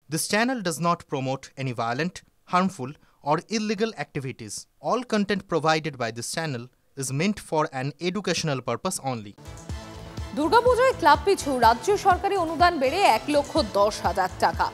This channel does not promote any violent, harmful, or illegal activities. All content provided by this channel is meant for an educational purpose only. দুর্গাপূজায় club পিছু রাজ্য সরকারি অনুদান বেড়ে 1,10,000 টাকা।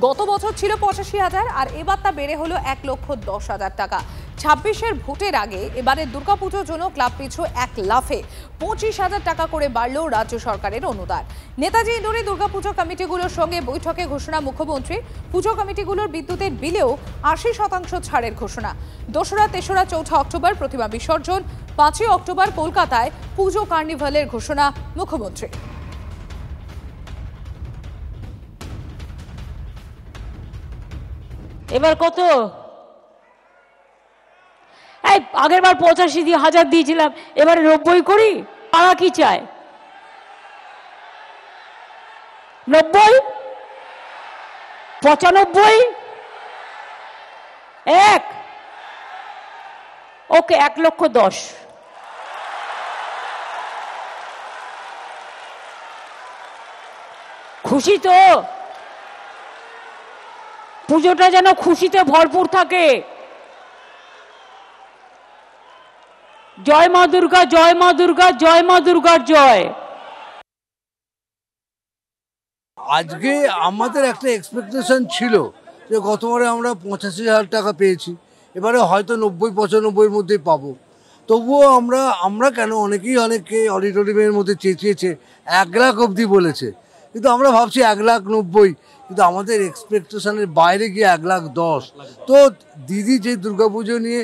গত বছর ছিল 85,000 আর এবার তা বেড়ে হলো 1,10,000 টাকা। 26-এর ভোটের আগে এবারে দুর্গাপুজোর জন্য ক্লাব পিছু এক লাফে 25,000 টাকা করে বাড়ল রাজ্য সরকারের অনুদান। নেতাজি ইন্ডোরে দুর্গাপুজো কমিটিগুলোর সঙ্গে বৈঠকে ঘোষণা মুখ্যমন্ত্রী। পুজো কমিটিগুলোর বিদ্যুতের বিলেও 80% ছাড়ের ঘোষণা। 2রা, 3রা, 4ঠা অক্টোবর প্রতিমা বিসর্জন, 5ই অক্টোবর কলকাতায় পুজো কার্নিভালের ঘোষণা মুখ্যমন্ত্রী। এবার কত? এই আগের বার 85,000 দিয়েছিলাম, এবারে 90 করি। তারা কি চায়? 90, 95, 1, ওকে 1,10,000। খুশি তো? পুজোটা যেন খুশিতে ভরপুর থাকে। জয় মা দুর্গা, জয় মা দুর্গা, জয় মা দুর্গার জয়। আজকে আমাদের একটা এক্সপেকটেশন ছিল যে গতবারে আমরা 85,000 টাকা পেয়েছি, এবারে হয়তো 90-95-এর মধ্যেই পাবো। তবুও আমরা কেন অনেকে অডিটোরিয়ামের মধ্যে চেঁচিয়েছে 1 লাখ অবধি বলেছে, কিন্তু আমরা ভাবছি 1,90,000, কিন্তু আমাদের এক্সপেকটেশনের বাইরে গিয়ে 1,10,000। তো দিদি যে দুর্গাপুজো নিয়ে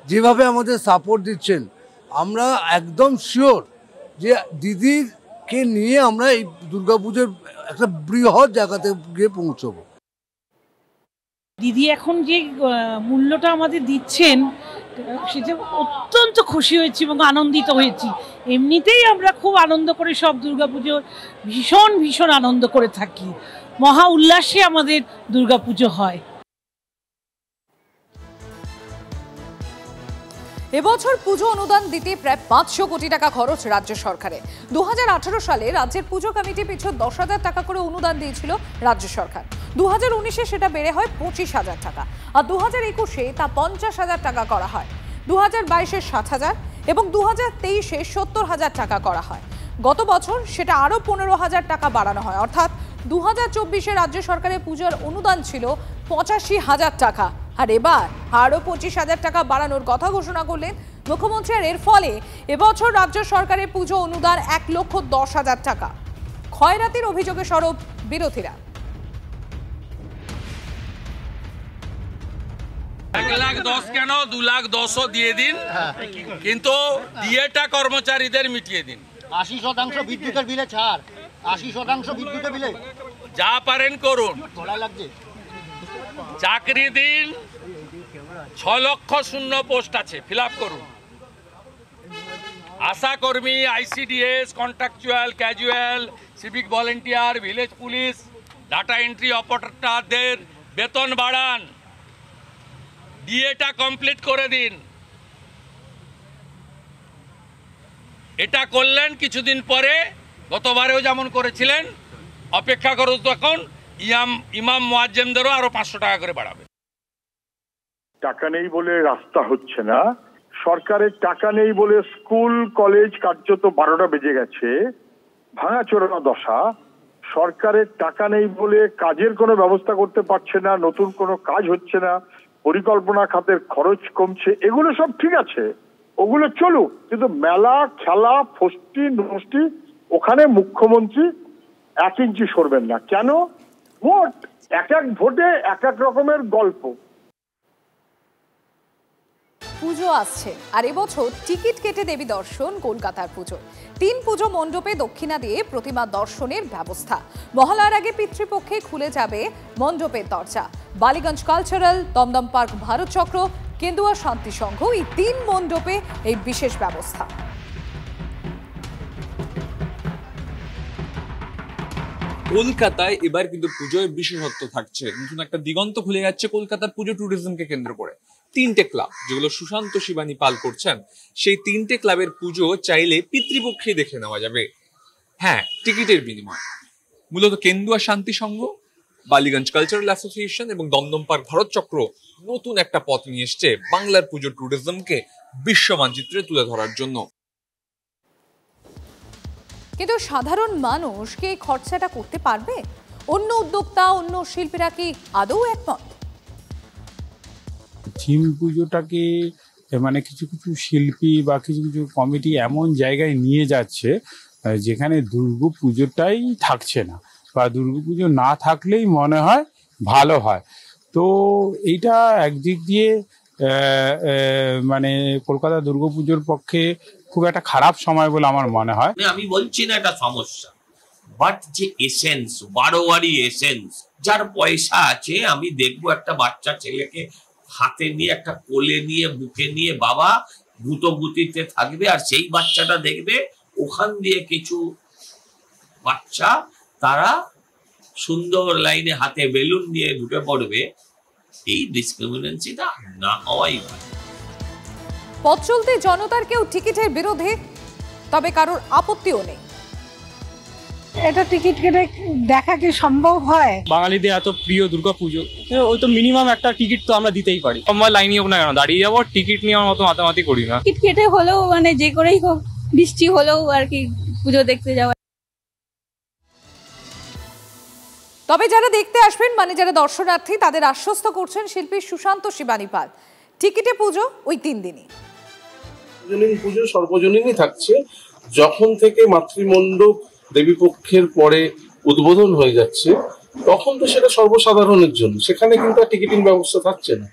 যেভাবে আমাদের সাপোর্ট দিচ্ছেন, আমরা একদম শিওর যে দিদিকে নিয়ে আমরা এই দুর্গাপুজোর একটা বৃহৎ জায়গাতে গিয়ে পৌঁছবো। দিদি এখন যে মূল্যটা আমাদের দিচ্ছেন সেটা অত্যন্ত খুশি হয়েছি এবং আনন্দিত হয়েছি। এমনিতেই আমরা খুব আনন্দ করে সব দুর্গাপুজো ভীষণ আনন্দ করে থাকি। মহা উল্লাসে আমাদের দুর্গাপুজো হয়। এবছর পুজো অনুদান দিতে প্রায় 500 কোটি টাকা খরচ রাজ্য সরকারের। 2018 সালে রাজ্যের পুজো কমিটি পিছু 10,000 টাকা করে অনুদান দিয়েছিল রাজ্য সরকার। 2019-এ সেটা বেড়ে হয় 25,000 টাকা, আর 2021-এ তা 50,000 টাকা করা হয়। 2022-এ 60,000 এবং 2023-এ 70,000 টাকা করা হয়। গত বছর সেটা আরও 15,000 টাকা বাড়ানো হয়, অর্থাৎ 2024-এ রাজ্য সরকারের পুজোর অনুদান ছিল 85,000 টাকা, আর এবার আরও 25,000 টাকা বাড়ানোর কথা ঘোষণা করলেন মুখ্যমন্ত্রী। আর এর ফলে এবছর রাজ্য সরকারের পুজো অনুদান 1,10,000 টাকা। ক্ষয়রাতির অভিযোগে সরব বিরোধীরা। 1,10,000 কেন, 2,10,000 দিয়ে দিন, কিন্তু দিয়েটা কর্মচারীদের মিটিয়ে দিন। 80% বিদ্যুতের বিলে ছাড়, 80% বিদ্যুতের বিলে যা পারেন করুন। লাগছে চাকরি দিন, 6 লক্ষ শূন্য পোস্ট আছে, ফিল আপ করুন। আশা কর্মী, ICDS, contractual, casual, civic volunteer, village police, data entry অপারেটরদের বেতন বাড়ান, ডিএটা কমপ্লিট করে দিন। এটা করলেন, কিছুদিন পরে গতবারেও যেমন করেছিলেন অপেক্ষা করুন, তখন ইমাম মুয়াজ্জিমদেরও আরো 500 টাকা করে বাড়াবে। টাকা নেই বলে রাস্তা হচ্ছে না, সরকারের টাকা নেই বলে স্কুল কলেজ কার্যত 12টা বেজে গেছে, ভাঙাচোরা দশা। সরকারের টাকা নেই বলে কাজের কোনো ব্যবস্থা করতে পারছে না, নতুন কোনো কাজ হচ্ছে না, পরিকল্পনা খাতের খরচ কমছে। এগুলো সব ঠিক আছে, ওগুলো চলুক, কিন্তু মেলা, খেলা, ফষ্টি নষ্টি, ওখানে মুখ্যমন্ত্রী 1 ইঞ্চি সরবেন না। কেন? ভোট, এক ভোটে এক রকমের গল্প। পুজো আসছে, আর এবছর টিকিট কেটে দেবী দর্শন কলকাতার পুজো। 3 পুজো মণ্ডপে দক্ষিণা দিয়ে প্রতিমা দর্শনের ব্যবস্থা। মহালয়ার আগে পিতৃপক্ষে খুলে যাবে মণ্ডপের দরজা। বালিগঞ্জ কালচারাল, দমদম পার্ক ভারত চক্র, কেন্দুয়া শান্তি সংঘ, এই 3 মণ্ডপে এই বিশেষ ব্যবস্থা। কলকাতায় এবার কিন্তু পুজোয় বিশেষত্ব থাকছে, নতুন একটা দিগন্ত খুলে যাচ্ছে কলকাতার পুজো ট্যুরিজমকে কেন্দ্র করে। 3টে ক্লাব যেগুলো সুশান্ত শিবানী পাল করছেন, সেই 3টে ক্লাবের পুজো চাইলে পিতৃপক্ষে দেখে নেওয়া যাবে, হ্যাঁ টিকিটের বিনিময়ে। মূলত কেন্দুয়া শান্তি সংঘ, বালিগঞ্জ কালচারাল অ্যাসোসিয়েশন এবং দমদম পার্ক ভারত চক্র নতুন একটা পথ নিয়ে এসছে বাংলার পুজো ট্যুরিজমকে বিশ্ব মানচিত্রে তুলে ধরার জন্য। কিন্তু সাধারণ মানুষ কি এই খরচাটা করতে পারবে? অন্য উদ্যোক্তা, অন্য শিল্পীরা কি আদৌ একমত? থিম পুজোটাকে মানে কিছু কিছু শিল্পী বা কিছু কিছু কমিটি এমন জায়গায় নিয়ে যাচ্ছে যেখানে দুর্গা পুজোটাই থাকছে না, বা দুর্গা পুজো না থাকলেই মনে হয় ভালো হয়। তো এইটা একদিক দিয়ে মানে কলকাতা দুর্গা পুজোর পক্ষে খুব একটা খারাপ সময় বলে আমার মনে হয়। আমি বলছি না এটা সমস্যা, বাট যে এসেন্স, বারোয়ারি এসেন্স, যার পয়সা আছে, আমি দেখবো একটা বাচ্চা ছেলেকে হাতে নিয়ে, একটা কোলে নিয়ে, বুকে নিয়ে বাবা গুতোগুতিতে থাকবে, আর সেই বাচ্চাটা দেখবে ওখান দিয়ে কিছু বাচ্চা তারা সুন্দর লাইনে হাতে বেলুন নিয়ে ঢুকে পড়বে। এই ডিসক্রিমিনেন্সিটা না হওয়াই ভালো। পথ চলতে জনতার কেউ টিকিটের বিরোধে, তবে কারোর আপত্তিও নেই। এটা টিকিট কেটে দেখা কি সম্ভব হয়? বাঙালিদের এত প্রিয় দুর্গাপুজো, ওই তো মিনিমাম একটা টিকিট তো আমরা দিতেই পারি। আমরা লাইনে হোক না কেন দাঁড়িয়ে যাবো, টিকিট নেওয়ার মতো মাতামাতি করি না। টিকিট কেটে হলেও মানে যে করেই হোক, বৃষ্টি হলেও আর কি পুজো দেখতে যাওয়া। তবে যারা দেখতে আসবেন, মানে যারা দর্শনার্থী, তাদের আশ্বস্ত করছেন শিল্পী সুশান্ত শিবানী পাল, টিকিটে পুজো ওই 3 দিনই। পুজো সর্বজনীনই থাকছে। যখন থেকে মাতৃমণ্ডপ দেবীপক্ষের পরে উদ্বোধন হয়ে যাচ্ছে, তখন তো সেটা সর্বসাধারণের জন্য, সেখানে কিন্তু আর টিকিটিং ব্যবস্থা থাকছে না।